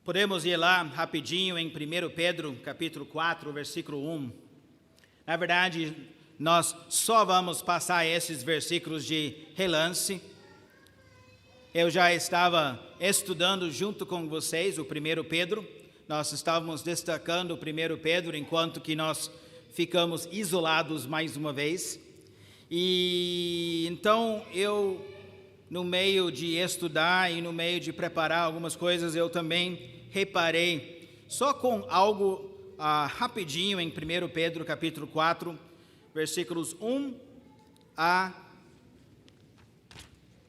Podemos ir lá rapidinho em 1 Pedro, capítulo 4, versículo 1. Na verdade, nós só vamos passar esses versículos de relance. Eu já estava estudando junto com vocês o 1 Pedro. Nós estávamos destacando o 1 Pedro enquanto que nós ficamos isolados mais uma vez. E então eu, no meio de estudar e no meio de preparar algumas coisas, eu também reparei só com algo rapidinho em 1 Pedro capítulo 4, versículos 1 a...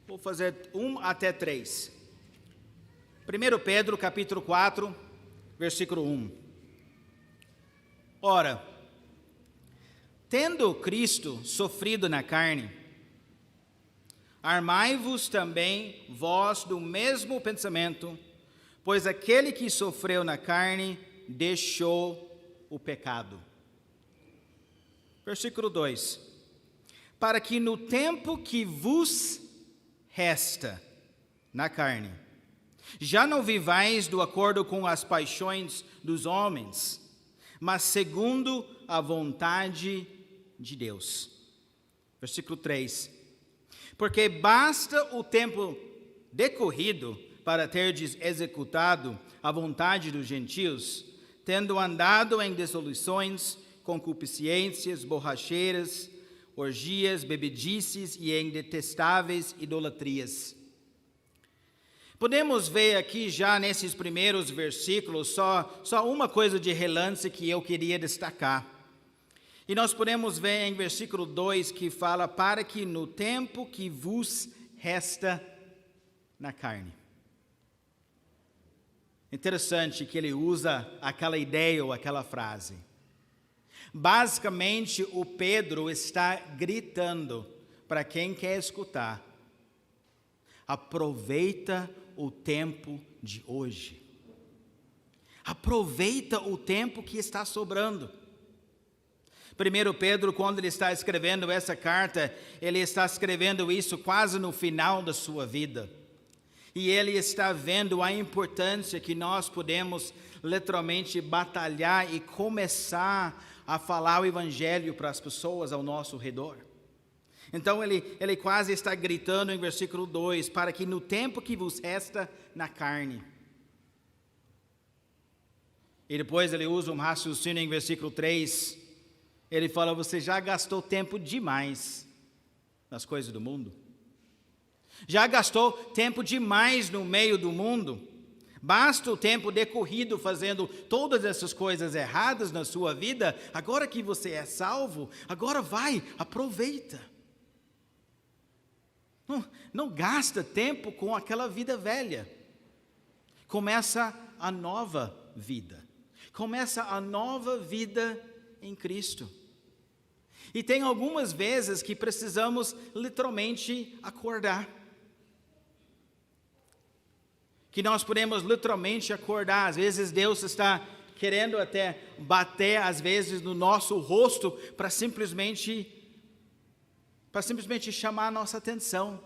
Vou fazer 1 até 3. 1 Pedro capítulo 4, versículo 1. Ora, tendo Cristo sofrido na carne, armai-vos também vós do mesmo pensamento, pois aquele que sofreu na carne deixou o pecado. Versículo 2. Para que no tempo que vos resta na carne, já não vivais do acordo com as paixões dos homens, mas segundo a vontade de Deus. Versículo 3. Porque basta o tempo decorrido para terdes executado a vontade dos gentios, tendo andado em dissoluções, concupiscências, borracheiras, orgias, bebedices e em detestáveis idolatrias. Podemos ver aqui já nesses primeiros versículos só uma coisa de relance que eu queria destacar. E nós podemos ver em versículo 2 que fala, para que no tempo que vos resta na carne. Interessante que ele usa aquela ideia ou aquela frase. Basicamente, o Pedro está gritando para quem quer escutar: aproveita o tempo de hoje. Aproveita o tempo que está sobrando. 1 Pedro, quando ele está escrevendo essa carta, ele está escrevendo isso quase no final da sua vida. E ele está vendo a importância que nós podemos literalmente batalhar e começar a falar o evangelho para as pessoas ao nosso redor. Então ele quase está gritando em versículo 2, para que no tempo que vos resta na carne. E depois ele usa um raciocínio em versículo 3, ele fala, você já gastou tempo demais nas coisas do mundo. Já gastou tempo demais no meio do mundo. Basta o tempo decorrido fazendo todas essas coisas erradas na sua vida. Agora que você é salvo, agora vai, aproveita. Não gasta tempo com aquela vida velha. Começa a nova vida. Começa a nova vida em Cristo. E tem algumas vezes que precisamos literalmente acordar. Que nós podemos literalmente acordar. Às vezes Deus está querendo até bater, às vezes, no nosso rosto para simplesmente chamar a nossa atenção.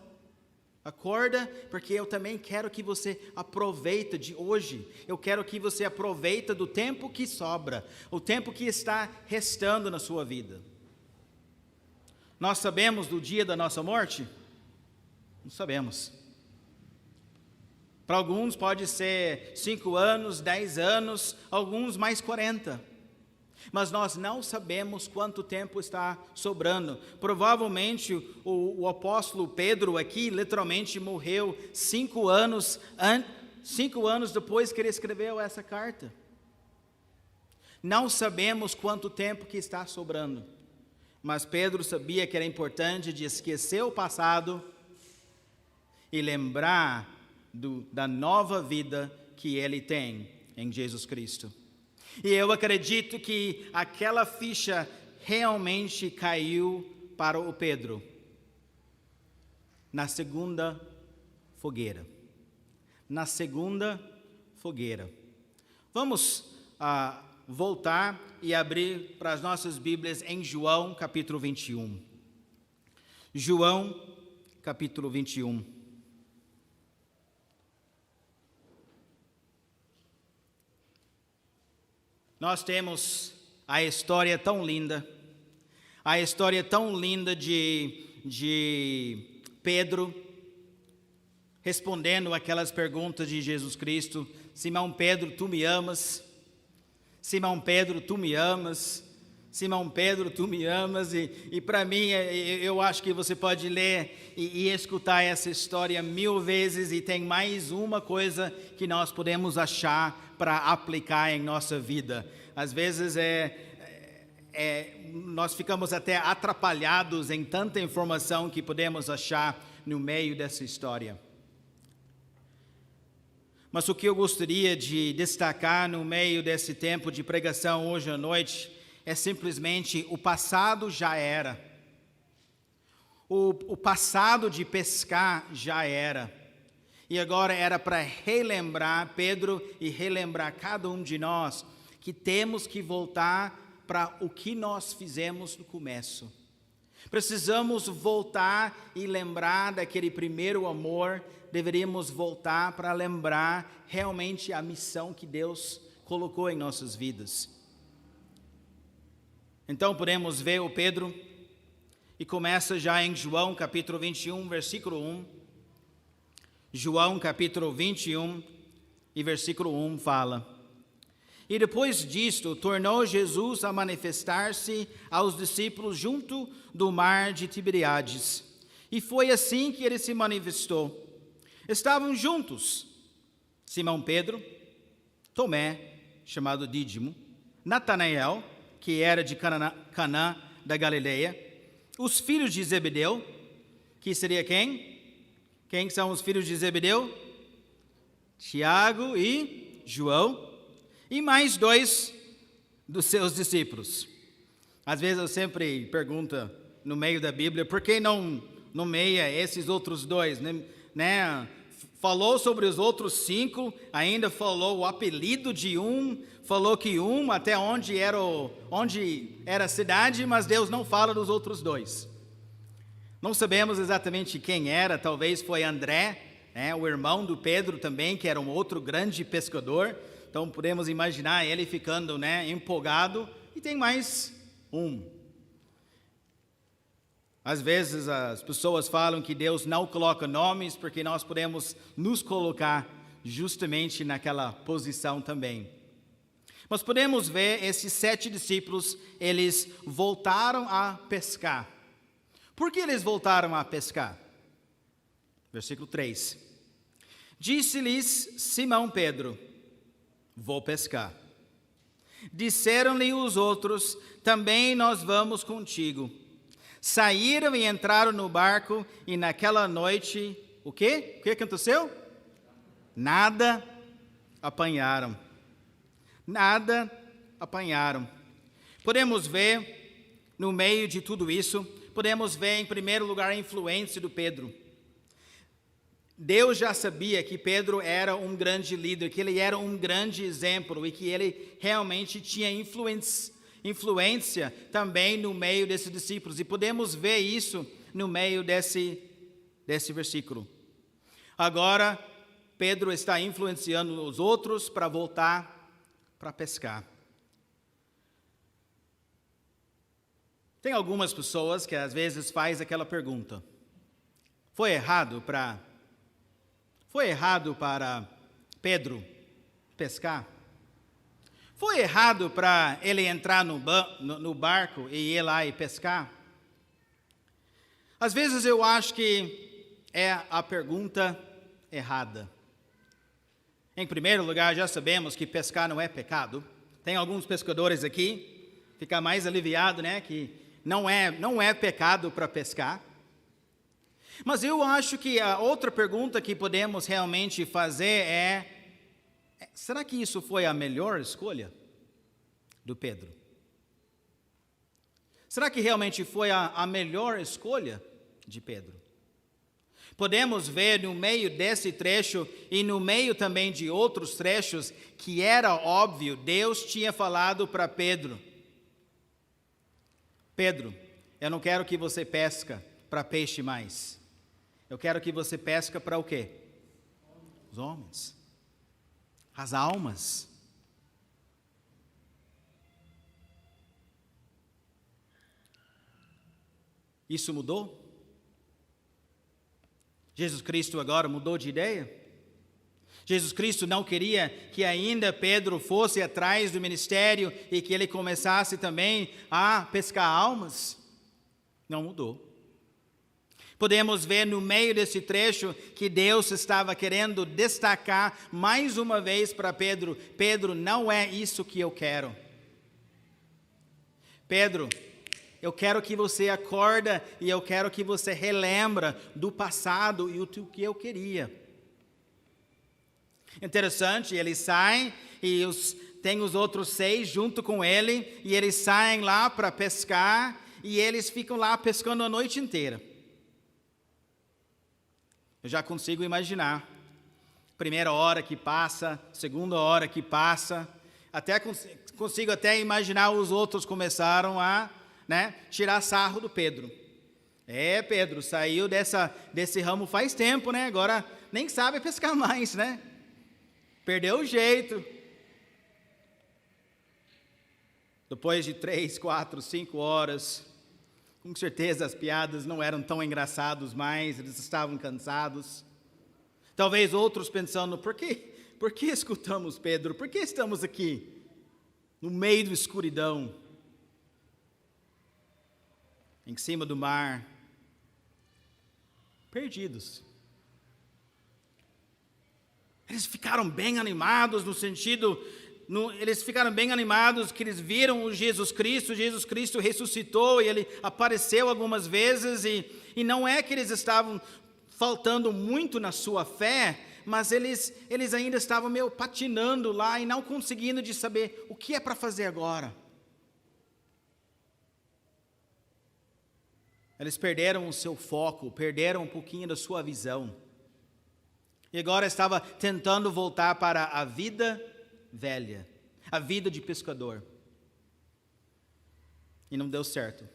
Acorda, porque eu também quero que você aproveite de hoje. Eu quero que você aproveite do tempo que sobra, o tempo que está restando na sua vida. Nós sabemos do dia da nossa morte? Não sabemos. Para alguns pode ser 5 anos, 10 anos, alguns mais 40. Mas nós não sabemos quanto tempo está sobrando. Provavelmente o apóstolo Pedro aqui literalmente morreu 5 anos depois que ele escreveu essa carta. Não sabemos quanto tempo que está sobrando. Mas Pedro sabia que era importante de esquecer o passado e lembrar da nova vida que ele tem em Jesus Cristo. E eu acredito que aquela ficha realmente caiu para o Pedro na segunda fogueira. Na segunda fogueira. Vamos voltar e abrir para as nossas Bíblias em João capítulo 21. João capítulo 21. Nós temos a história tão linda, a história tão linda de Pedro respondendo aquelas perguntas de Jesus Cristo. Simão Pedro, tu me amas? Simão Pedro, tu me amas? Simão Pedro, tu me amas? E para mim, eu acho que você pode ler e escutar essa história 1000 vezes, e tem mais uma coisa que nós podemos achar para aplicar em nossa vida. Às vezes nós ficamos até atrapalhados em tanta informação que podemos achar no meio dessa história. Mas o que eu gostaria de destacar no meio desse tempo de pregação hoje à noite é simplesmente o passado já era. O passado de pescar já era. E agora era para relembrar Pedro e relembrar cada um de nós que temos que voltar para o que nós fizemos no começo. Precisamos voltar e lembrar daquele primeiro amor. Deveríamos voltar para lembrar realmente a missão que Deus colocou em nossas vidas. Então podemos ver o Pedro, e começa já em João capítulo 21, versículo 1. João capítulo 21 e versículo 1 fala: E depois disto, tornou Jesus a manifestar-se aos discípulos junto do mar de Tiberíades. E foi assim que ele se manifestou. Estavam juntos Simão Pedro, Tomé, chamado Dídimo, Natanael, que era de Caná da Galileia, os filhos de Zebedeu, que seria quem? Quem são os filhos de Zebedeu? Tiago e João, e mais 2 dos seus discípulos. Às vezes eu sempre pergunto no meio da Bíblia, por que não nomeia esses outros 2, né? Falou sobre os outros 5, ainda falou o apelido de um, falou que até onde era a cidade, mas Deus não fala dos outros 2. Não sabemos exatamente quem era, talvez foi André, o irmão do Pedro também, que era um outro grande pescador. Então podemos imaginar ele ficando empolgado, e tem mais um. Às vezes as pessoas falam que Deus não coloca nomes porque nós podemos nos colocar justamente naquela posição também. Mas podemos ver esses 7 discípulos, eles voltaram a pescar. Por que eles voltaram a pescar? Versículo 3. Disse-lhes Simão Pedro: Vou pescar. Disseram-lhe os outros: Também nós vamos contigo. Saíram e entraram no barco, e naquela noite, o quê? O que aconteceu? Nada apanharam. Nada apanharam. Podemos ver, no meio de tudo isso, podemos ver em primeiro lugar a influência do Pedro. Deus já sabia que Pedro era um grande líder, que ele era um grande exemplo, e que ele realmente tinha influência também no meio desses discípulos, e podemos ver isso no meio desse versículo. Agora, Pedro está influenciando os outros para voltar para pescar. Tem algumas pessoas que às vezes faz aquela pergunta: foi errado para Pedro pescar? Foi errado para ele entrar no barco e ir lá e pescar? Às vezes eu acho que é a pergunta errada. Em primeiro lugar, já sabemos que pescar não é pecado. Tem alguns pescadores aqui, fica mais aliviado, que não é pecado para pescar. Mas eu acho que a outra pergunta que podemos realmente fazer é: será que isso foi a melhor escolha do Pedro? Será que realmente foi a melhor escolha de Pedro? Podemos ver no meio desse trecho e no meio também de outros trechos que era óbvio, Deus tinha falado para Pedro: Pedro, eu não quero que você pesca para peixe mais. Eu quero que você pesca para o quê? Os homens. As almas. Isso mudou? Jesus Cristo agora mudou de ideia? Jesus Cristo não queria que ainda Pedro fosse atrás do ministério e que ele começasse também a pescar almas? Não mudou. Podemos ver no meio desse trecho que Deus estava querendo destacar mais uma vez para Pedro: Pedro, não é isso que eu quero. Pedro, eu quero que você acorda e eu quero que você relembra do passado e o que eu queria. Interessante, ele sai e tem os outros 6 junto com ele, e eles saem lá para pescar, e eles ficam lá pescando a noite inteira. Eu já consigo imaginar. Primeira hora que passa, segunda hora que passa, até consigo até imaginar os outros começaram a tirar sarro do Pedro. Pedro, saiu desse ramo faz tempo, né? Agora nem sabe pescar mais, né? Perdeu o jeito. Depois de 3, 4, 5 horas, com certeza as piadas não eram tão engraçadas mais, eles estavam cansados. Talvez outros pensando: por que escutamos Pedro? Por que estamos aqui, no meio da escuridão, em cima do mar, perdidos? Eles ficaram bem animados eles ficaram bem animados que eles viram o Jesus Cristo ressuscitou e ele apareceu algumas vezes, e não é que eles estavam faltando muito na sua fé, mas eles ainda estavam meio patinando lá e não conseguindo de saber o que é para fazer agora. Eles perderam o seu foco, perderam um pouquinho da sua visão. E agora estava tentando voltar para a vida velha, a vida de pescador. E não deu certo.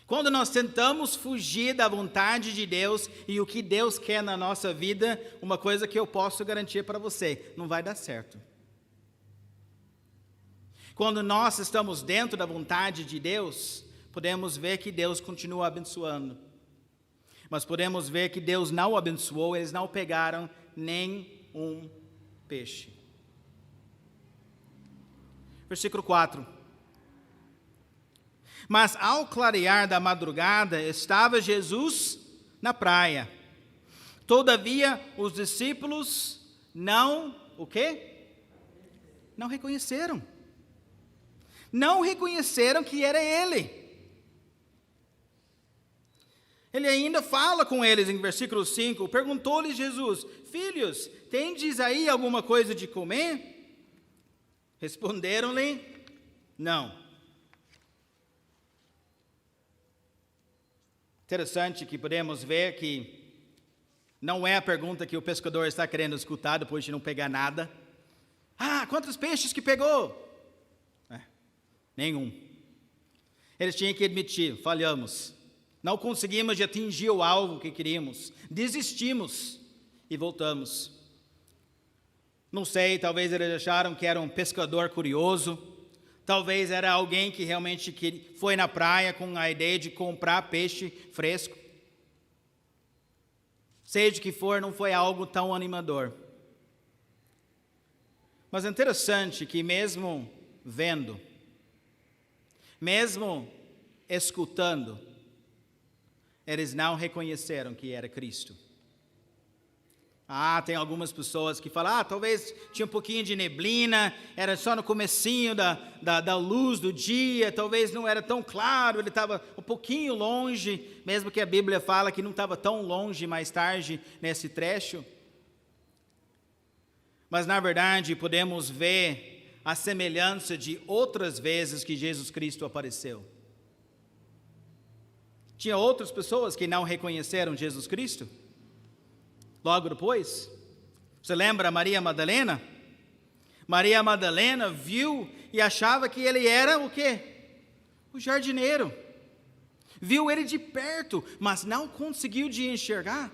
Quando nós tentamos fugir da vontade de Deus e o que Deus quer na nossa vida, uma coisa que eu posso garantir para você: não vai dar certo. Quando nós estamos dentro da vontade de Deus, podemos ver que Deus continua abençoando. Mas podemos ver que Deus não abençoou, eles não pegaram nem um peixe. Versículo 4. Mas ao clarear da madrugada, estava Jesus na praia. Todavia, os discípulos não, o quê? Não reconheceram. Não reconheceram que era ele. Ele ainda fala com eles em versículo 5, perguntou-lhes Jesus: filhos, tendes aí alguma coisa de comer? Responderam-lhe: não. Interessante que podemos ver que não é a pergunta que o pescador está querendo escutar depois de não pegar nada. Quantos peixes que pegou? Nenhum. Eles tinham que admitir: falhamos. Não conseguimos de atingir o alvo que queríamos, desistimos e voltamos. Não sei, talvez eles acharam que era um pescador curioso, talvez era alguém que realmente foi na praia com a ideia de comprar peixe fresco. Seja o que for, não foi algo tão animador. Mas é interessante que mesmo vendo, mesmo escutando, eles não reconheceram que era Cristo. Tem algumas pessoas que falam: talvez tinha um pouquinho de neblina, era só no comecinho da luz do dia, talvez não era tão claro, ele estava um pouquinho longe, mesmo que a Bíblia fala que não estava tão longe mais tarde nesse trecho. Mas na verdade podemos ver a semelhança de outras vezes que Jesus Cristo apareceu. Tinha outras pessoas que não reconheceram Jesus Cristo. Logo depois, você lembra Maria Madalena? Maria Madalena viu e achava que ele era o quê? O jardineiro. Viu ele de perto, mas não conseguiu de enxergar.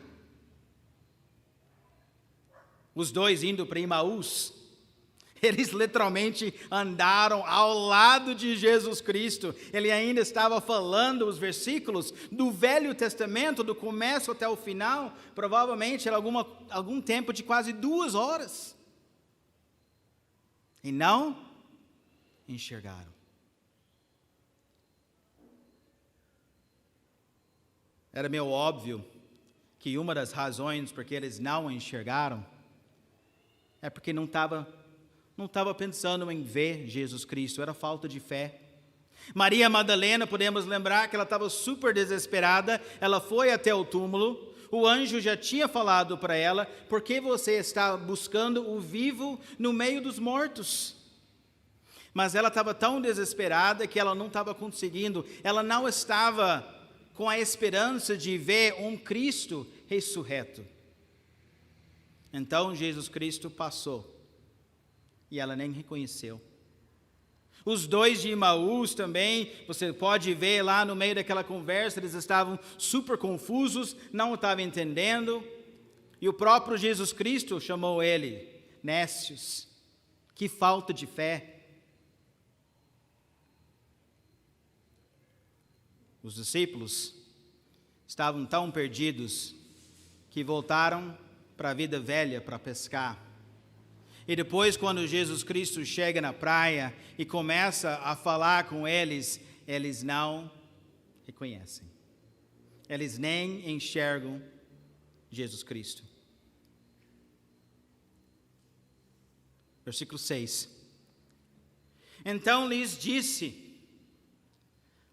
Os dois indo para Emaús, Eles literalmente andaram ao lado de Jesus Cristo. Ele ainda estava falando os versículos do Velho Testamento, do começo até o final. Provavelmente era algum tempo de quase 2 horas. E não enxergaram. Era meio óbvio que uma das razões porque eles não enxergaram é porque não estava pensando em ver Jesus Cristo, era falta de fé. Maria Madalena, podemos lembrar que ela estava super desesperada, ela foi até o túmulo, o anjo já tinha falado para ela: por que você está buscando o vivo no meio dos mortos? Mas ela estava tão desesperada que ela não estava conseguindo, ela não estava com a esperança de ver um Cristo ressurreto. Então Jesus Cristo passou e ela nem reconheceu. Os 2 de Emaús também, você pode ver lá no meio daquela conversa, eles estavam super confusos, não estavam entendendo, e o próprio Jesus Cristo chamou ele nécios. Que falta de fé. Os discípulos estavam tão perdidos que voltaram para a vida velha para pescar. E depois, quando Jesus Cristo chega na praia e começa a falar com eles, eles não reconhecem. Eles nem enxergam Jesus Cristo. Versículo 6. Então lhes disse: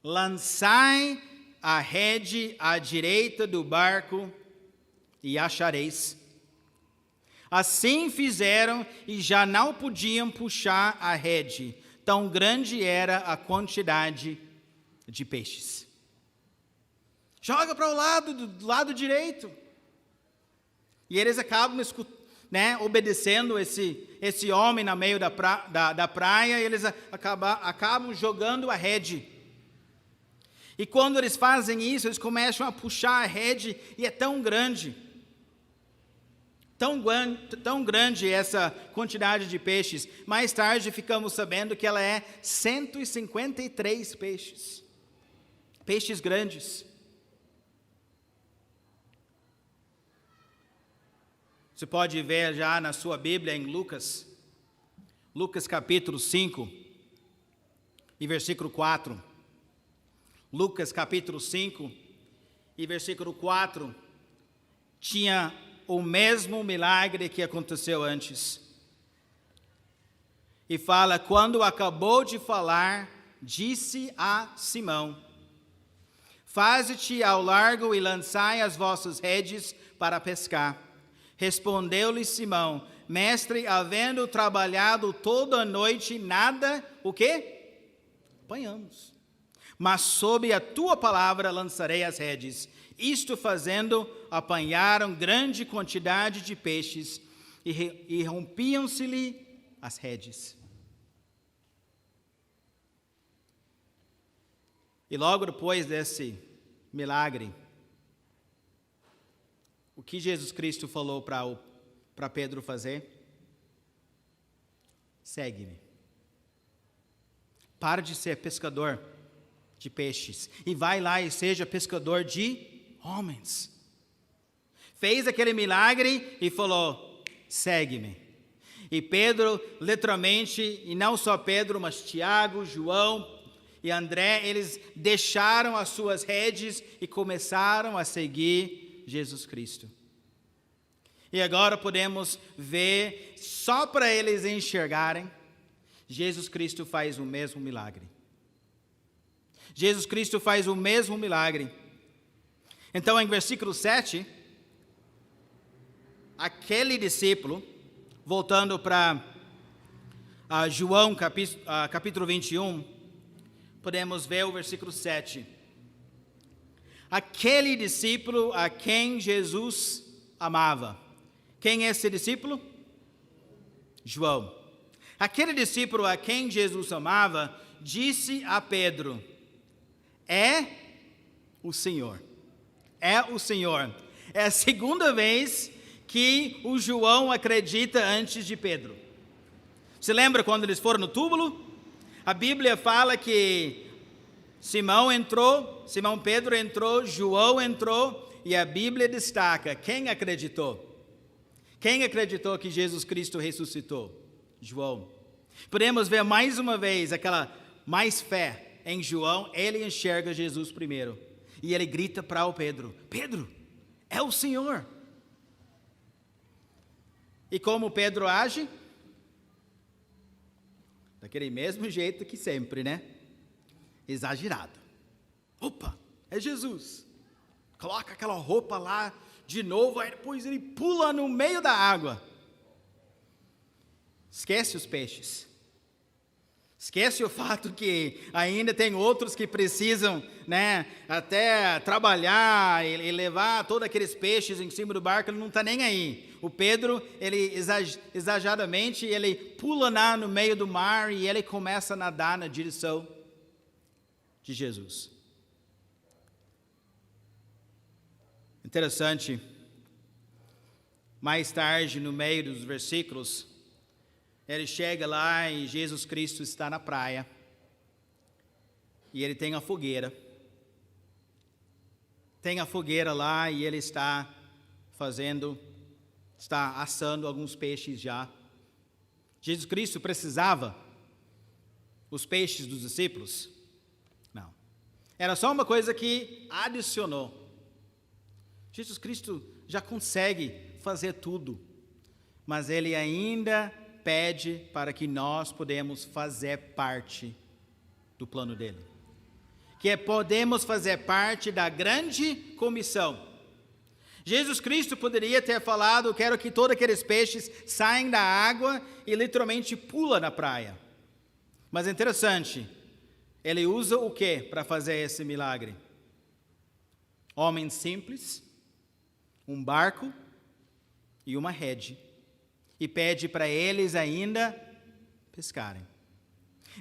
lançai a rede à direita do barco e achareis. Assim fizeram e já não podiam puxar a rede, tão grande era a quantidade de peixes. Joga para o lado direito. E eles acabam obedecendo esse homem no meio da praia, e eles acabam jogando a rede. E quando eles fazem isso, eles começam a puxar a rede, e é tão grande essa quantidade de peixes. Mais tarde ficamos sabendo que ela é 153 peixes. Peixes grandes. Você pode ver já na sua Bíblia em Lucas capítulo 5 e versículo 4. Lucas capítulo 5 e versículo 4 tinha o mesmo milagre que aconteceu antes. E fala: quando acabou de falar, disse a Simão: faze-te ao largo e lançai as vossas redes para pescar. Respondeu-lhe Simão: mestre, havendo trabalhado toda a noite, nada, o quê? Apanhamos. Mas sob a tua palavra lançarei as redes. Isto fazendo, apanharam grande quantidade de peixes e rompiam-se-lhe as redes. E logo depois desse milagre, o que Jesus Cristo falou para Pedro fazer? Segue-me. Para de ser pescador de peixes e vai lá e seja pescador de homens. Fez aquele milagre e falou: segue-me. E Pedro, literalmente, e não só Pedro, mas Tiago, João e André, eles deixaram as suas redes e começaram a seguir Jesus Cristo. E agora podemos ver, só para eles enxergarem, Jesus Cristo faz o mesmo milagre. Jesus Cristo faz o mesmo milagre. Então, em versículo 7, aquele discípulo, voltando para João capítulo 21, podemos ver o versículo 7. Aquele discípulo a quem Jesus amava. Quem é esse discípulo? João. Aquele discípulo a quem Jesus amava disse a Pedro: é o Senhor. É o Senhor. É a segunda vez que o João acredita antes de Pedro. Você lembra quando eles foram no túmulo? A Bíblia fala que Simão Pedro entrou, João entrou, e a Bíblia destaca quem acreditou. Quem acreditou que Jesus Cristo ressuscitou? João. Podemos ver mais uma vez aquela mais fé em João. Ele enxerga Jesus primeiro. E ele grita para o Pedro: Pedro, é o Senhor. E como Pedro age? Daquele mesmo jeito que sempre, né? Exagerado. Opa, é Jesus. Coloca aquela roupa lá de novo, aí depois ele pula no meio da água. Esquece os peixes. Esquece o fato que ainda tem outros que precisam, né, até trabalhar e levar todos aqueles peixes em cima do barco, ele não está nem aí. O Pedro, ele exageradamente, ele pula lá no meio do mar e ele começa a nadar na direção de Jesus. Interessante, mais tarde, no meio dos versículos, ele chega lá e Jesus Cristo está na praia. E ele tem a fogueira. Tem a fogueira lá e ele está assando alguns peixes já. Jesus Cristo precisava os peixes dos discípulos? Não. Era só uma coisa que adicionou. Jesus Cristo já consegue fazer tudo, mas ele ainda pede para que nós podemos fazer parte do plano dele. Que podemos fazer parte da grande comissão. Jesus Cristo poderia ter falado: quero que todos aqueles peixes saiam da água e literalmente pula na praia. Mas é interessante, ele usa o que para fazer esse milagre? Homens simples, um barco e uma rede, e pede para eles ainda pescarem.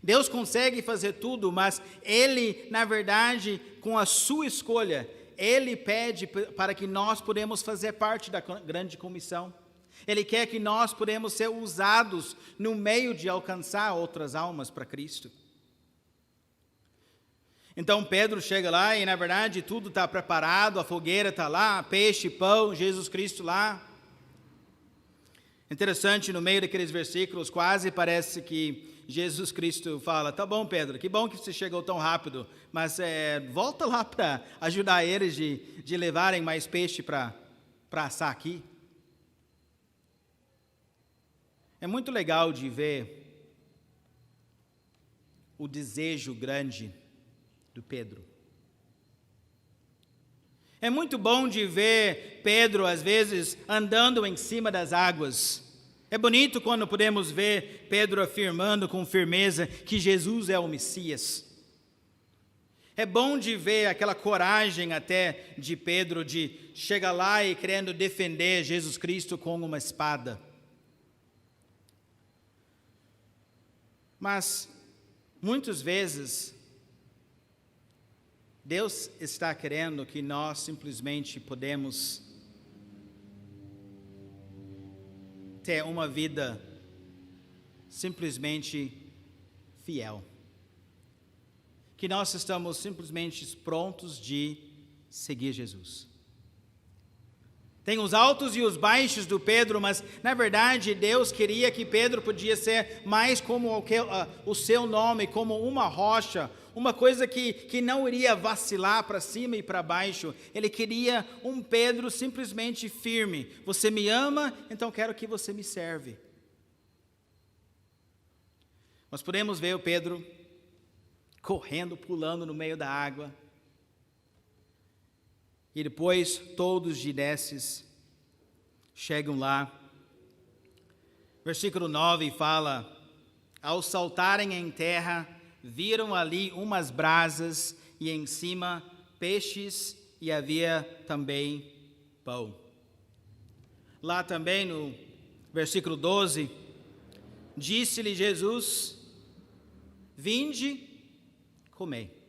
Deus consegue fazer tudo, mas Ele, na verdade, com a sua escolha, Ele pede para que nós podemos fazer parte da grande comissão. Ele quer que nós podemos ser usados no meio de alcançar outras almas para Cristo. Então Pedro chega lá e, na verdade, tudo está preparado, a fogueira está lá, peixe, pão, Jesus Cristo lá. Interessante, no meio daqueles versículos, quase parece que Jesus Cristo fala: tá bom, Pedro, que bom que você chegou tão rápido, mas volta lá para ajudar eles de levarem mais peixe para assar aqui. É muito legal de ver o desejo grande do Pedro. É muito bom de ver Pedro, às vezes, andando em cima das águas. É bonito quando podemos ver Pedro afirmando com firmeza que Jesus é o Messias. É bom de ver aquela coragem até de Pedro de chegar lá e querendo defender Jesus Cristo com uma espada. Mas, muitas vezes, Deus está querendo que nós simplesmente podemos ter uma vida simplesmente fiel. Que nós estamos simplesmente prontos de seguir Jesus. Tem os altos e os baixos do Pedro, mas na verdade Deus queria que Pedro podia ser mais como o seu nome, como uma rocha, uma coisa que não iria vacilar para cima e para baixo. Ele queria um Pedro simplesmente firme. Você me ama, então quero que você me serve. Nós podemos ver o Pedro correndo, pulando no meio da água. E depois todos de desses chegam lá. Versículo 9 fala: ao saltarem em terra, viram ali umas brasas e em cima peixes e havia também pão. Lá também no versículo 12, disse-lhe Jesus: vinde, comei.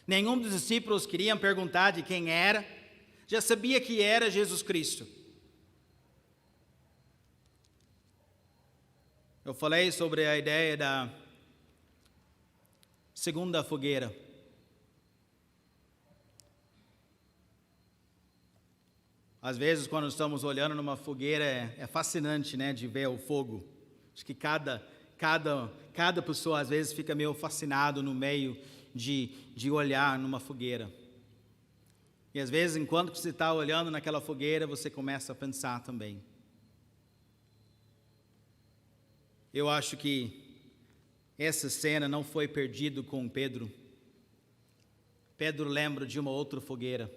Nenhum dos discípulos queriam perguntar de quem era, já sabia que era Jesus Cristo. Eu falei sobre a ideia da segunda fogueira. Às vezes, quando estamos olhando numa fogueira, é fascinante, né, de ver o fogo. Acho que cada pessoa, às vezes, fica meio fascinado no meio de olhar numa fogueira. E, às vezes, enquanto você está olhando naquela fogueira, você começa a pensar também. Eu acho que essa cena não foi perdida com Pedro. Pedro lembra de uma outra fogueira.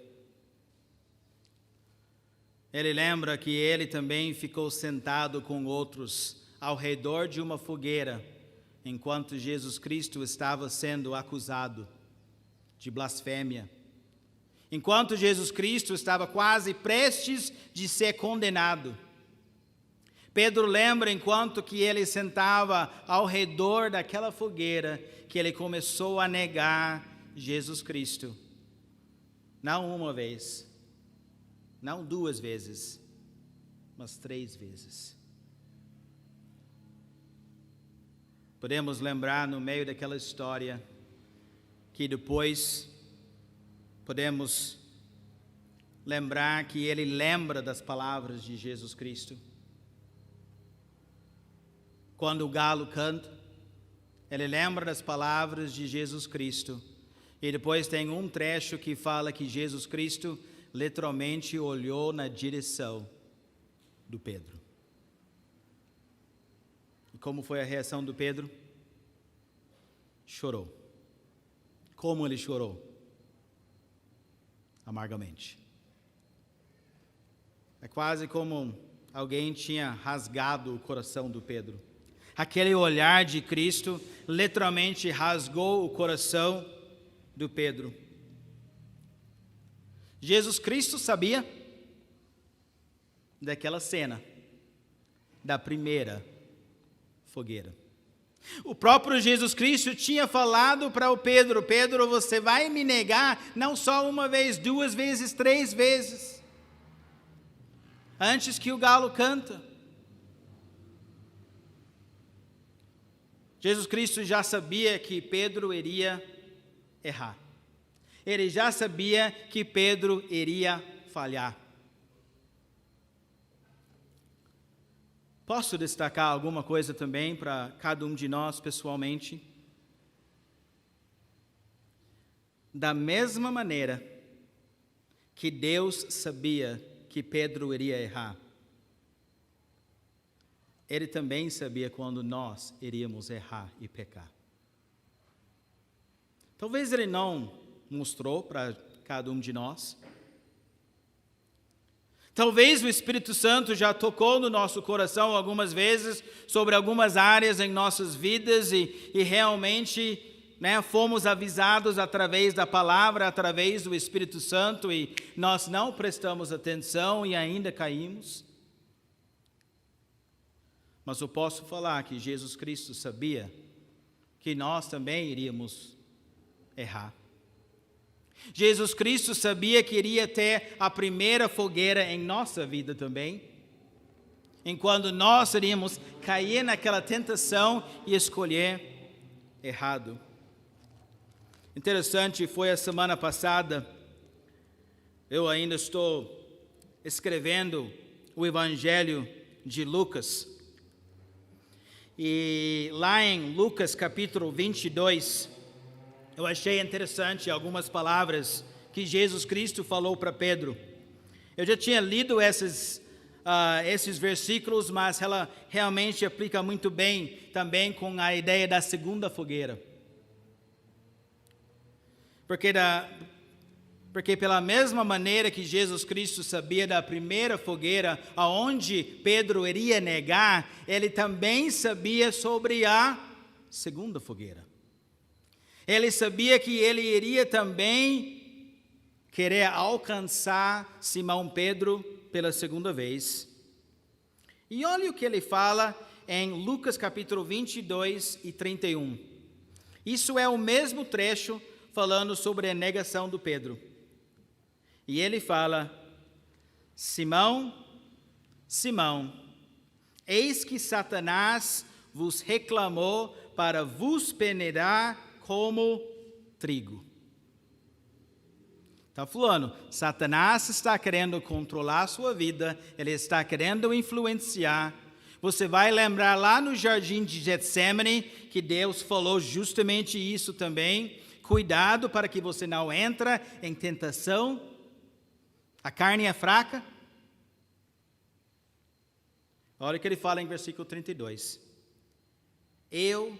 Ele lembra que ele também ficou sentado com outros ao redor de uma fogueira, enquanto Jesus Cristo estava sendo acusado de blasfêmia. Enquanto Jesus Cristo estava quase prestes de ser condenado. Pedro lembra, enquanto que ele sentava ao redor daquela fogueira, que ele começou a negar Jesus Cristo. Não uma vez, não 2 vezes, mas 3 vezes. Podemos lembrar no meio daquela história que depois podemos lembrar que ele lembra das palavras de Jesus Cristo. Quando o galo canta, ele lembra das palavras de Jesus Cristo. E depois tem um trecho que fala que Jesus Cristo literalmente olhou na direção do Pedro. E como foi a reação do Pedro? Chorou. Como ele chorou? Amargamente. É quase como alguém tinha rasgado o coração do Pedro. Aquele olhar de Cristo literalmente rasgou o coração do Pedro. Jesus Cristo sabia daquela cena, da primeira fogueira. O próprio Jesus Cristo tinha falado para o Pedro: Pedro, você vai me negar não só uma vez, 2 vezes, 3 vezes, antes que o galo canta. Jesus Cristo já sabia que Pedro iria errar. Ele já sabia que Pedro iria falhar. Posso destacar alguma coisa também para cada um de nós pessoalmente? Da mesma maneira que Deus sabia que Pedro iria errar, Ele também sabia quando nós iríamos errar e pecar. Talvez Ele não mostrou para cada um de nós. Talvez o Espírito Santo já tocou no nosso coração algumas vezes sobre algumas áreas em nossas vidas e realmente, fomos avisados através da palavra, através do Espírito Santo, e nós não prestamos atenção e ainda caímos. Mas eu posso falar que Jesus Cristo sabia que nós também iríamos errar. Jesus Cristo sabia que iria ter a primeira fogueira em nossa vida também, enquanto nós iríamos cair naquela tentação e escolher errado. Interessante, foi a semana passada, eu ainda estou escrevendo o Evangelho de Lucas, e lá em Lucas capítulo 22, eu achei interessante algumas palavras que Jesus Cristo falou para Pedro. Eu já tinha lido esses versículos, mas ela realmente aplica muito bem também com a ideia da segunda fogueira. Porque pela mesma maneira que Jesus Cristo sabia da primeira fogueira, aonde Pedro iria negar, ele também sabia sobre a segunda fogueira. Ele sabia que ele iria também querer alcançar Simão Pedro pela segunda vez. E olha o que ele fala em Lucas capítulo 22 e 31. Isso é o mesmo trecho falando sobre a negação do Pedro. E ele fala: Simão, Simão, eis que Satanás vos reclamou para vos peneirar como trigo. Está falando, Satanás está querendo controlar a sua vida, ele está querendo influenciar. Você vai lembrar lá no jardim de Getsemane que Deus falou justamente isso também. Cuidado para que você não entre em tentação. A carne é fraca. Olha o que ele fala em versículo 32. Eu,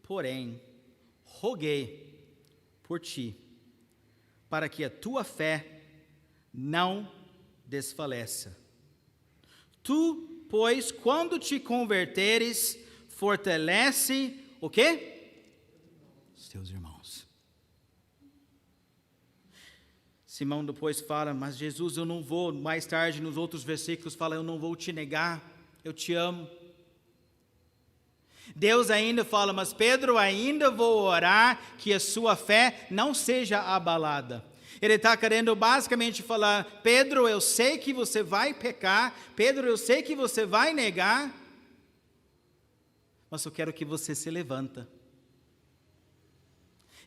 porém, roguei por ti, para que a tua fé não desfaleça. Tu, pois, quando te converteres, fortalece o quê? Os teus irmãos. Simão depois fala, mas Jesus, eu não vou, mais tarde nos outros versículos fala, eu não vou te negar, eu te amo. Deus ainda fala, mas Pedro, ainda vou orar que a sua fé não seja abalada. Ele está querendo basicamente falar, Pedro, eu sei que você vai pecar, Pedro, eu sei que você vai negar, mas eu quero que você se levanta.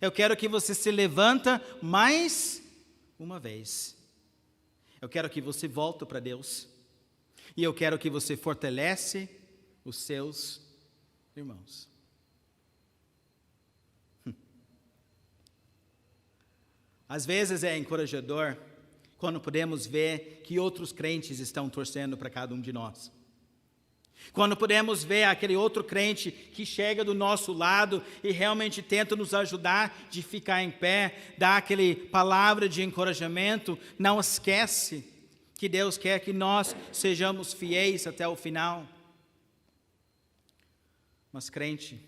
Eu quero que você se levanta mais uma vez. Eu quero que você volte para Deus. E eu quero que você fortalece os seus irmãos. Às vezes é encorajador quando podemos ver que outros crentes estão torcendo para cada um de nós. Quando podemos ver aquele outro crente que chega do nosso lado e realmente tenta nos ajudar de ficar em pé, dá aquele palavra de encorajamento, não esquece que Deus quer que nós sejamos fiéis até o final. Mas crente,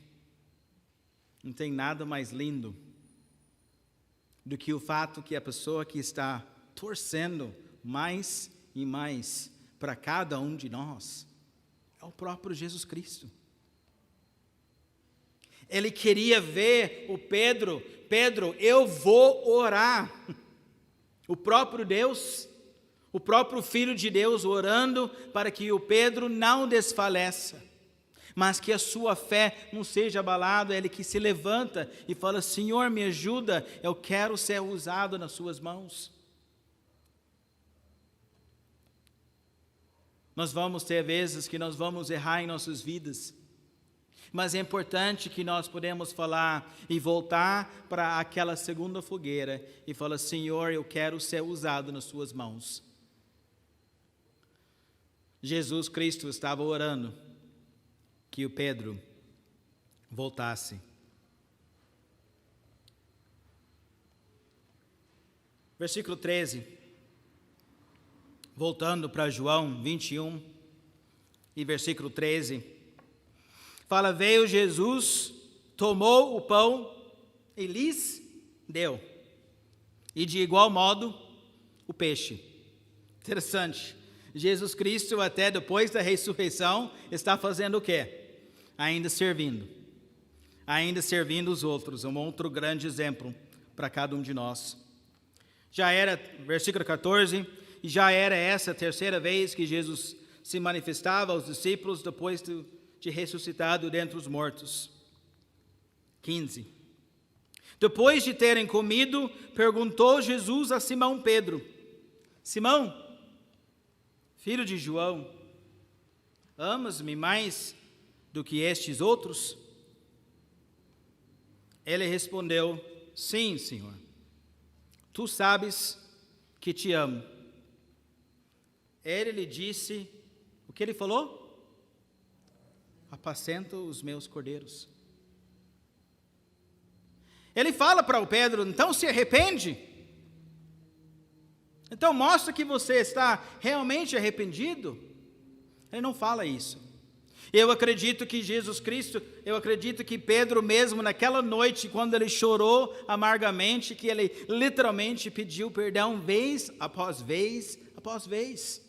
não tem nada mais lindo do que o fato que a pessoa que está torcendo mais e mais para cada um de nós é o próprio Jesus Cristo. Ele queria ver o Pedro, eu vou orar. O próprio Deus, o próprio Filho de Deus orando para que o Pedro não desfaleça, mas que a sua fé não seja abalada. Ele que se levanta e fala, Senhor, me ajuda, eu quero ser usado nas suas mãos. Nós vamos ter vezes que nós vamos errar em nossas vidas, mas é importante que nós podemos falar e voltar para aquela segunda fogueira e falar, Senhor, eu quero ser usado nas suas mãos. Jesus Cristo estava orando que o Pedro voltasse. Versículo 13. Voltando para João 21 e versículo 13. Fala, veio Jesus, tomou o pão e lhes deu. E de igual modo, o peixe. Interessante. Jesus Cristo, até depois da ressurreição, está fazendo o quê? Ainda servindo os outros, um outro grande exemplo para cada um de nós. Já era, versículo 14, já era essa a terceira vez que Jesus se manifestava aos discípulos depois de ressuscitado dentre os mortos. 15. Depois de terem comido, perguntou Jesus a Simão Pedro, Simão, filho de João, amas-me mais do que estes outros? Ele respondeu, sim, Senhor, tu sabes que te amo. Ele lhe disse, o que ele falou? Apacenta os meus cordeiros. Ele fala para o Pedro, então se arrepende. Então mostra que você está realmente arrependido. Ele não fala isso. Eu acredito que Jesus Cristo, eu acredito que Pedro mesmo naquela noite, quando ele chorou amargamente, que ele literalmente pediu perdão vez após vez após vez.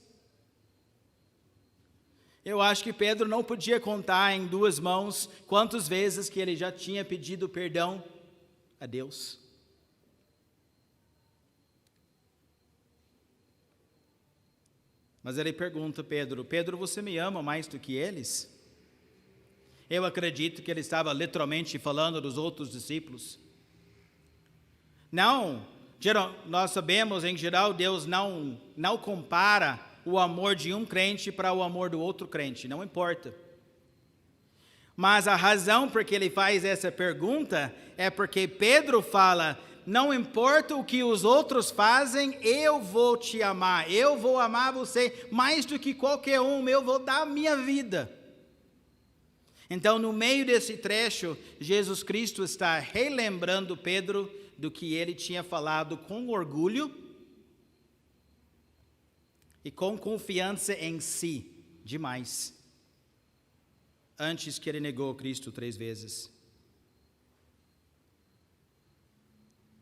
Eu acho que Pedro não podia contar em duas mãos quantas vezes que ele já tinha pedido perdão a Deus. Mas ele pergunta, Pedro, você me ama mais do que eles? Eu acredito que ele estava literalmente falando dos outros discípulos. Não, nós sabemos, em geral, Deus não compara o amor de um crente para o amor do outro crente, não importa. Mas a razão por que ele faz essa pergunta é porque Pedro fala: não importa o que os outros fazem, eu vou te amar, eu vou amar você mais do que qualquer um, eu vou dar a minha vida. Então, no meio desse trecho, Jesus Cristo está relembrando Pedro do que ele tinha falado com orgulho e com confiança em si demais, antes que ele negou Cristo 3 vezes.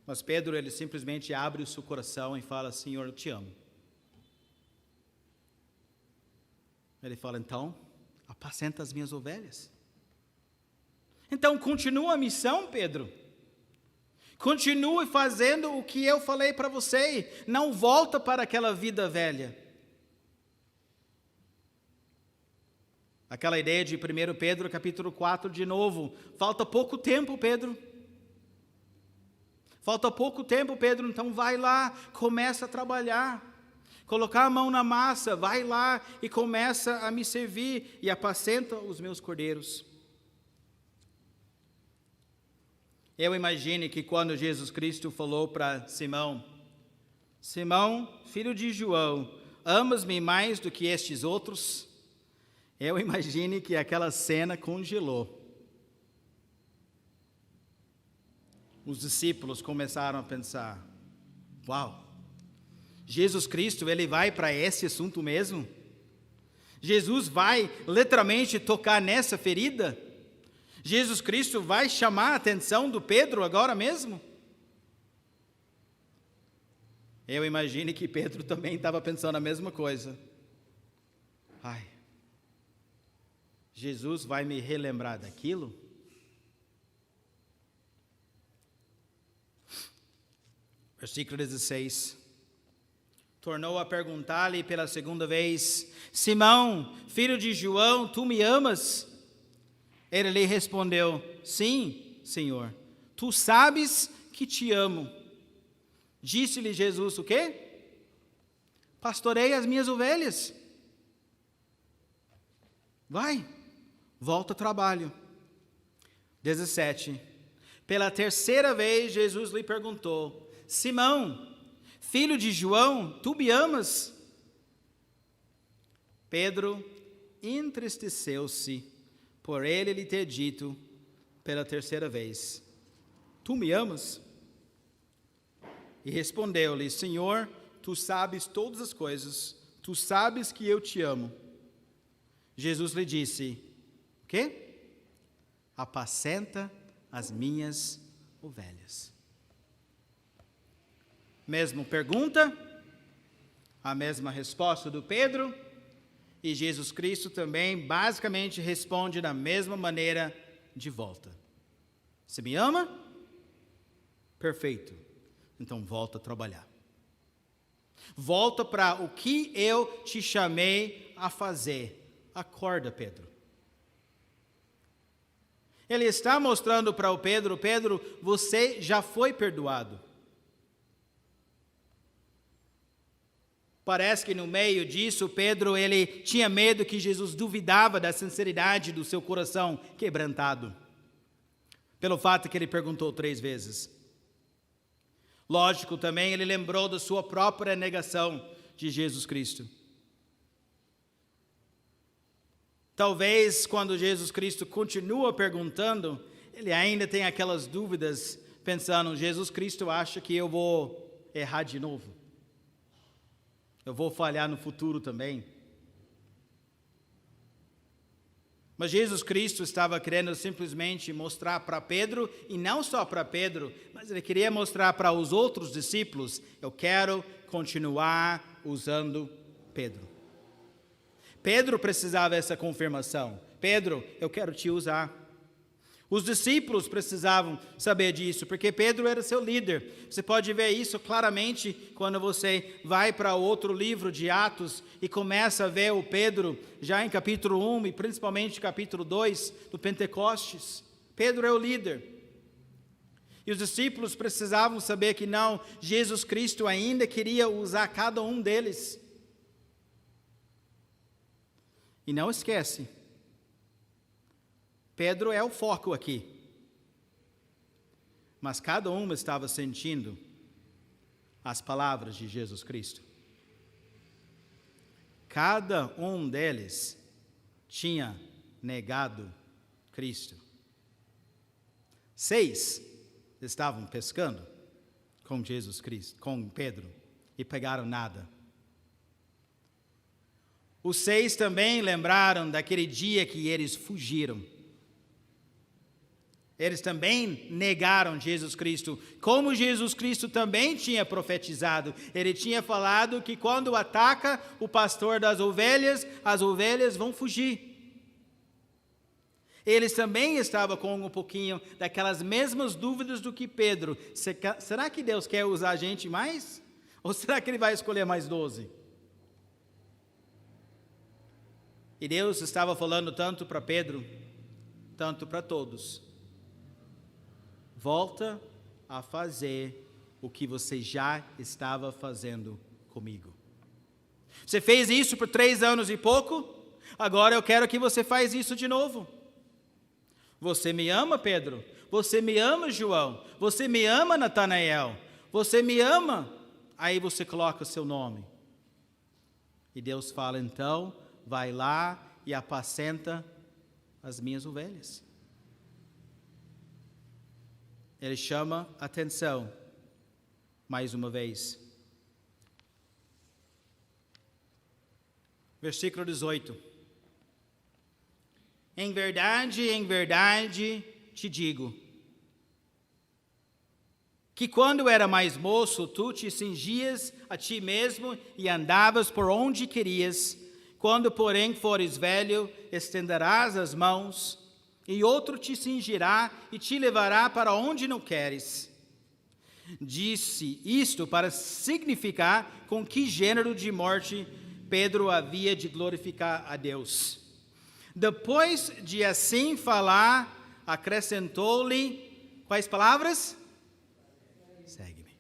Mas Pedro, ele simplesmente abre o seu coração e fala: Senhor, eu te amo. Ele fala: então, apacenta as minhas ovelhas. Então, continua a missão, Pedro. Continue fazendo o que eu falei para você. Não volta para aquela vida velha. Aquela ideia de 1 Pedro capítulo 4 de novo. Falta pouco tempo, Pedro. Falta pouco tempo, Pedro. Então vai lá, começa a trabalhar. Colocar a mão na massa, vai lá e começa a me servir e apacenta os meus cordeiros. Eu imagino que quando Jesus Cristo falou para Simão: Simão, filho de João, amas-me mais do que estes outros? Eu imagino que aquela cena congelou. Os discípulos começaram a pensar: uau, Jesus Cristo, ele vai para esse assunto mesmo? Jesus vai literalmente tocar nessa ferida? Jesus Cristo vai chamar a atenção do Pedro agora mesmo? Eu imagino que Pedro também estava pensando a mesma coisa. Ai, Jesus vai me relembrar daquilo? Versículo 16. Tornou a perguntar-lhe pela segunda vez: Simão, filho de João, tu me amas? Ele lhe respondeu: sim, Senhor, tu sabes que te amo. Disse-lhe Jesus o quê? Pastorei as minhas ovelhas. Vai, volta ao trabalho. 17. Pela terceira vez, Jesus lhe perguntou: Simão, filho de João, tu me amas? Pedro entristeceu-se por ele lhe ter dito pela terceira vez: tu me amas? E respondeu-lhe: Senhor, tu sabes todas as coisas, tu sabes que eu te amo. Jesus lhe disse: o quê? Apacenta as minhas ovelhas. Mesma pergunta, a mesma resposta do Pedro, e Jesus Cristo também basicamente responde da mesma maneira de volta. Você me ama? Perfeito. Então volta a trabalhar. Volta para o que eu te chamei a fazer. Acorda, Pedro. Ele está mostrando para o Pedro: Pedro, você já foi perdoado. Parece que no meio disso, Pedro, ele tinha medo que Jesus duvidava da sinceridade do seu coração quebrantado, pelo fato que ele perguntou 3 vezes. Lógico, também ele lembrou da sua própria negação de Jesus Cristo. Talvez quando Jesus Cristo continua perguntando, ele ainda tem aquelas dúvidas, pensando: Jesus Cristo acha que eu vou errar de novo? Eu vou falhar no futuro também? Mas Jesus Cristo estava querendo simplesmente mostrar para Pedro, e não só para Pedro, mas ele queria mostrar para os outros discípulos: eu quero continuar usando Pedro. Pedro precisava dessa confirmação. Pedro, eu quero te usar. Os discípulos precisavam saber disso, porque Pedro era seu líder. Você pode ver isso claramente quando você vai para outro livro de Atos e começa a ver o Pedro já em capítulo 1 e principalmente capítulo 2 do Pentecostes. Pedro é o líder. E os discípulos precisavam saber que não, Jesus Cristo ainda queria usar cada um deles. E não esquece, Pedro é o foco aqui. Mas cada um estava sentindo as palavras de Jesus Cristo. Cada um deles tinha negado Cristo. 6 estavam pescando com Jesus Cristo, com Pedro, e pegaram nada. Os 6 também lembraram daquele dia que eles fugiram. Eles também negaram Jesus Cristo, como Jesus Cristo também tinha profetizado. Ele tinha falado que quando ataca o pastor das ovelhas, as ovelhas vão fugir. Eles também estavam com um pouquinho daquelas mesmas dúvidas do que Pedro. Será que Deus quer usar a gente mais? Ou será que Ele vai escolher mais 12? E Deus estava falando tanto para Pedro, tanto para todos. Volta a fazer o que você já estava fazendo comigo. Você fez isso por 3 anos e pouco, agora eu quero que você faça isso de novo. Você me ama, Pedro? Você me ama, João? Você me ama, Natanael? Você me ama? Aí você coloca o seu nome. E Deus fala, então, vai lá e apacenta as minhas ovelhas. Ele chama atenção, mais uma vez. Versículo 18. Em verdade te digo, que quando era mais moço, tu te cingias a ti mesmo e andavas por onde querias. Quando, porém, fores velho, estenderás as mãos, e outro te cingirá e te levará para onde não queres. Disse isto para significar com que gênero de morte Pedro havia de glorificar a Deus. Depois de assim falar, acrescentou-lhe, quais palavras? Segue-me.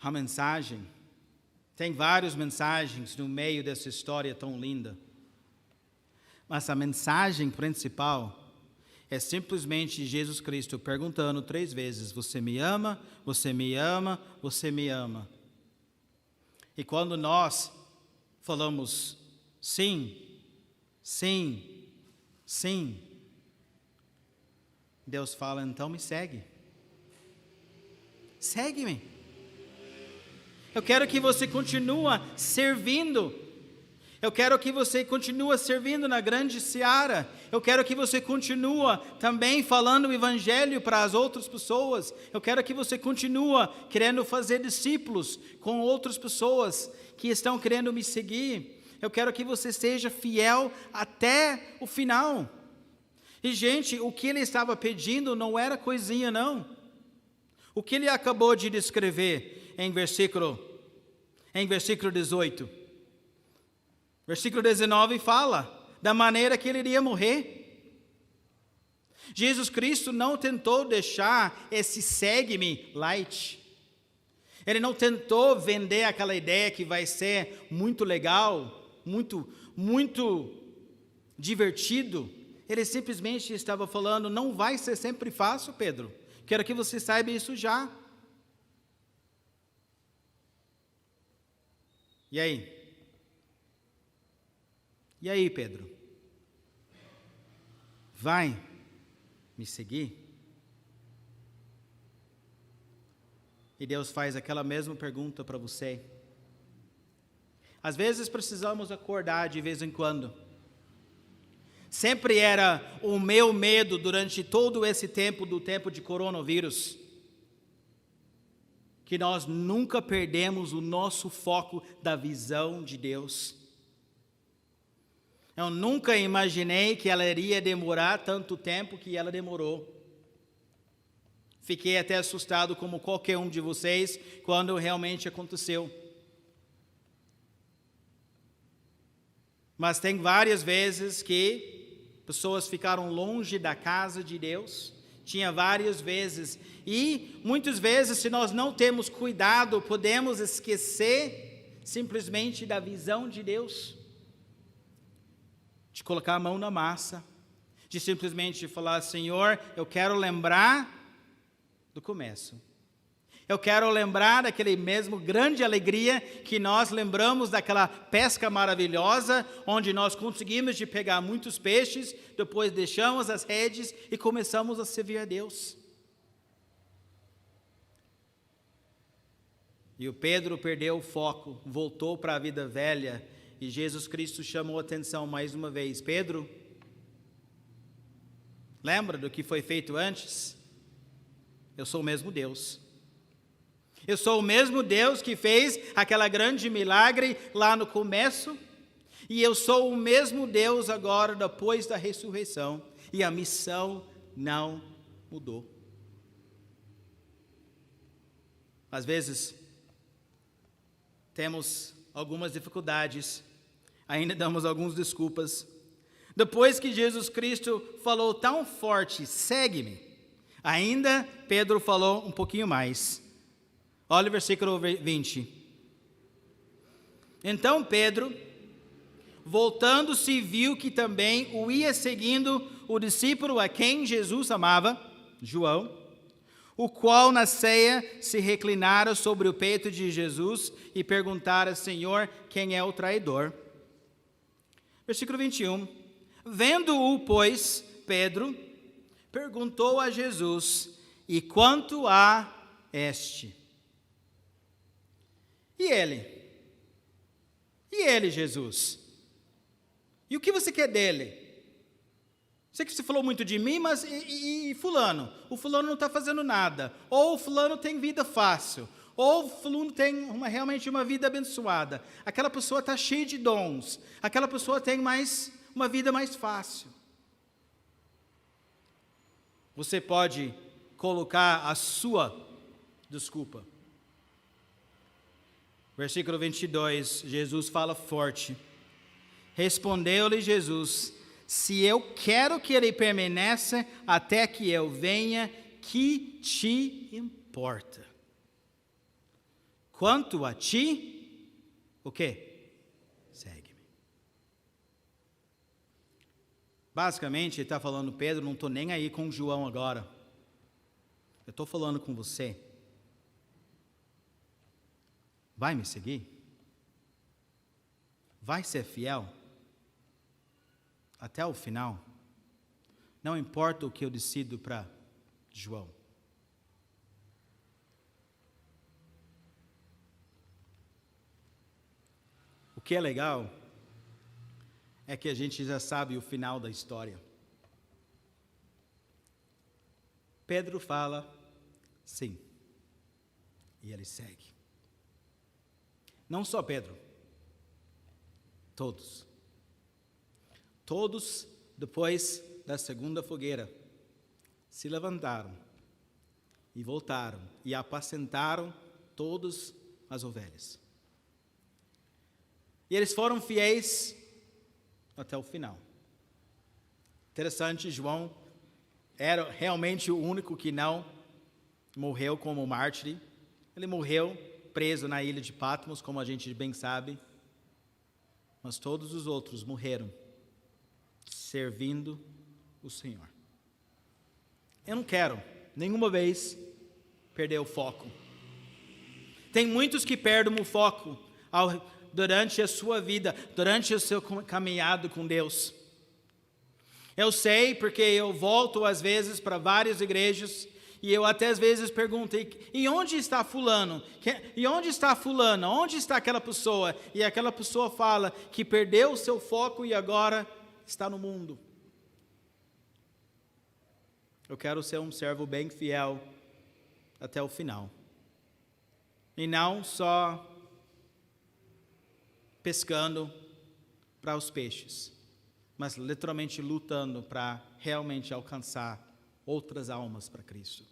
A mensagem, tem várias mensagens no meio dessa história tão linda, mas a mensagem principal é simplesmente Jesus Cristo perguntando 3 vezes, você me ama, você me ama, você me ama. E quando nós falamos sim, sim, sim, Deus fala, então me segue. Segue-me. Eu quero que você continue servindo. Eu quero que você continue servindo na grande seara. Eu quero que você continue também falando o evangelho para as outras pessoas. Eu quero que você continue querendo fazer discípulos com outras pessoas que estão querendo me seguir. Eu quero que você seja fiel até o final. E, gente, o que ele estava pedindo não era coisinha, não. O que ele acabou de descrever em versículo 18. Versículo 19 fala da maneira que ele iria morrer. Jesus Cristo não tentou deixar esse segue-me light. Ele não tentou vender aquela ideia que vai ser muito legal, muito divertido. Ele simplesmente estava falando, não vai ser sempre fácil, Pedro. Quero que você saiba isso já. E aí? E aí, Pedro? Vai me seguir? E Deus faz aquela mesma pergunta para você. Às vezes precisamos acordar de vez em quando. Sempre era o meu medo durante todo esse tempo, do tempo de coronavírus, que nós nunca perdemos o nosso foco da visão de Deus. Eu nunca imaginei que ela iria demorar tanto tempo que ela demorou. Fiquei até assustado como qualquer um de vocês quando realmente aconteceu. Mas tem várias vezes que pessoas ficaram longe da casa de Deus. Tinha várias vezes. E muitas vezes, se nós não temos cuidado, podemos esquecer simplesmente da visão de Deus. De colocar a mão na massa. De simplesmente falar, Senhor, eu quero lembrar do começo. Eu quero lembrar daquele mesmo grande alegria que nós lembramos daquela pesca maravilhosa, onde nós conseguimos de pegar muitos peixes, depois deixamos as redes e começamos a servir a Deus. E o Pedro perdeu o foco, voltou para a vida velha, e Jesus Cristo chamou a atenção mais uma vez. Pedro, lembra do que foi feito antes? Eu sou o mesmo Deus. Eu sou o mesmo Deus que fez aquela grande milagre lá no começo, e eu sou o mesmo Deus agora depois da ressurreição, e a missão não mudou. Às vezes, temos algumas dificuldades, ainda damos algumas desculpas. Depois que Jesus Cristo falou tão forte, segue-me, ainda Pedro falou um pouquinho mais. Olha o versículo 20. Então Pedro, voltando-se, viu que também o ia seguindo o discípulo a quem Jesus amava, João, o qual na ceia se reclinara sobre o peito de Jesus e perguntara, Senhor, quem é o traidor? Versículo 21. Vendo-o, pois, Pedro perguntou a Jesus, e quanto a este? E ele, Jesus? E o que você quer dele? Sei que você falou muito de mim, mas e fulano? O fulano não está fazendo nada. Ou o fulano tem vida fácil. Ou o fulano tem realmente uma vida abençoada. Aquela pessoa está cheia de dons. Aquela pessoa tem uma vida mais fácil. Você pode colocar a sua desculpa. Versículo 22, Jesus fala forte. Respondeu-lhe Jesus, se eu quero que ele permaneça até que eu venha, que te importa? Quanto a ti, o quê? Segue-me. Basicamente, ele está falando, Pedro, não estou nem aí com João agora. Eu estou falando com você. Vai me seguir? Vai ser fiel? Até o final? Não importa o que eu decido para João. O que é legal é que a gente já sabe o final da história. Pedro fala sim. E ele segue. Não só Pedro, todos. Todos, depois da segunda fogueira, se levantaram e voltaram e apacentaram todas as ovelhas. E eles foram fiéis até o final. Interessante, João era realmente o único que não morreu como mártir. Ele morreu preso na ilha de Patmos, como a gente bem sabe, mas todos os outros morreram servindo o Senhor. Eu não quero nenhuma vez perder o foco. Tem muitos que perdem o foco durante a sua vida, durante o seu caminhado com Deus. Eu sei porque eu volto às vezes para várias igrejas e eu até às vezes pergunto, e onde está fulano? E onde está fulana? Onde está aquela pessoa? E aquela pessoa fala que perdeu o seu foco e agora está no mundo. Eu quero ser um servo bem fiel até o final. E não só pescando para os peixes. mas literalmente lutando para realmente alcançar outras almas para Cristo.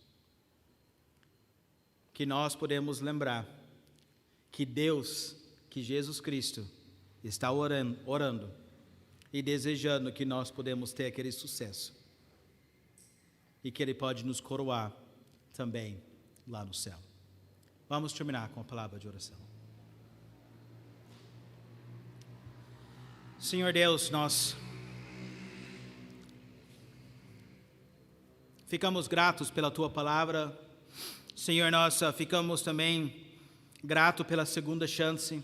Que nós podemos lembrar que Deus, que Jesus Cristo, está orando e desejando que nós podemos ter aquele sucesso. E que Ele pode nos coroar também lá no céu. Vamos terminar com a palavra de oração. Senhor Deus, nós ficamos gratos pela Tua palavra. Senhor, nós ficamos também gratos pela segunda chance,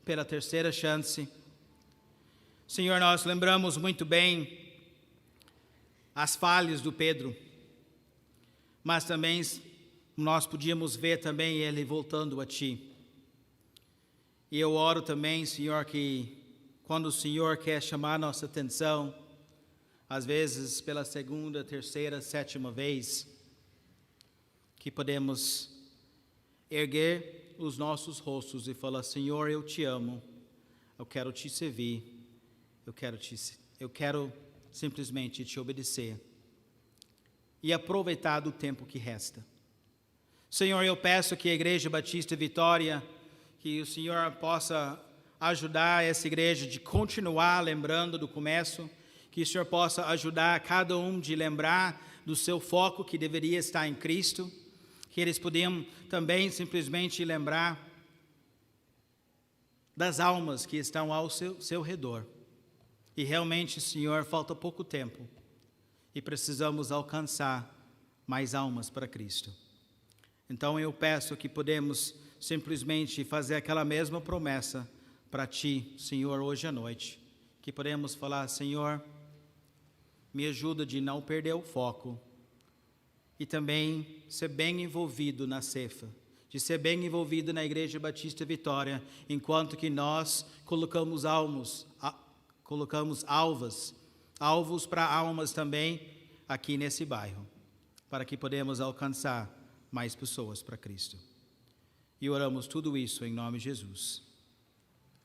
pela terceira chance. Senhor, nós lembramos muito bem as falhas do Pedro, mas também nós podíamos ver também ele voltando a Ti. E eu oro também, Senhor, que quando o Senhor quer chamar nossa atenção, às vezes pela segunda, terceira, sétima vez, que podemos erguer os nossos rostos e falar: Senhor, eu Te amo, eu quero Te servir, eu quero simplesmente Te obedecer e aproveitar do tempo que resta. Senhor, eu peço que a Igreja Batista Vitória, que o Senhor possa ajudar essa igreja de continuar lembrando do começo, que o Senhor possa ajudar cada um de lembrar do seu foco que deveria estar em Cristo, que eles podiam também simplesmente lembrar das almas que estão ao seu redor. E realmente, Senhor, falta pouco tempo e precisamos alcançar mais almas para Cristo. Então eu peço que podemos simplesmente fazer aquela mesma promessa para Ti, Senhor, hoje à noite. Que podemos falar: Senhor, me ajuda de não perder o foco e também ser bem envolvido na cefa, de ser bem envolvido na Igreja Batista Vitória, enquanto que nós colocamos alvos para almas também aqui nesse bairro, para que podemos alcançar mais pessoas para Cristo. E oramos tudo isso em nome de Jesus.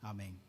Amém.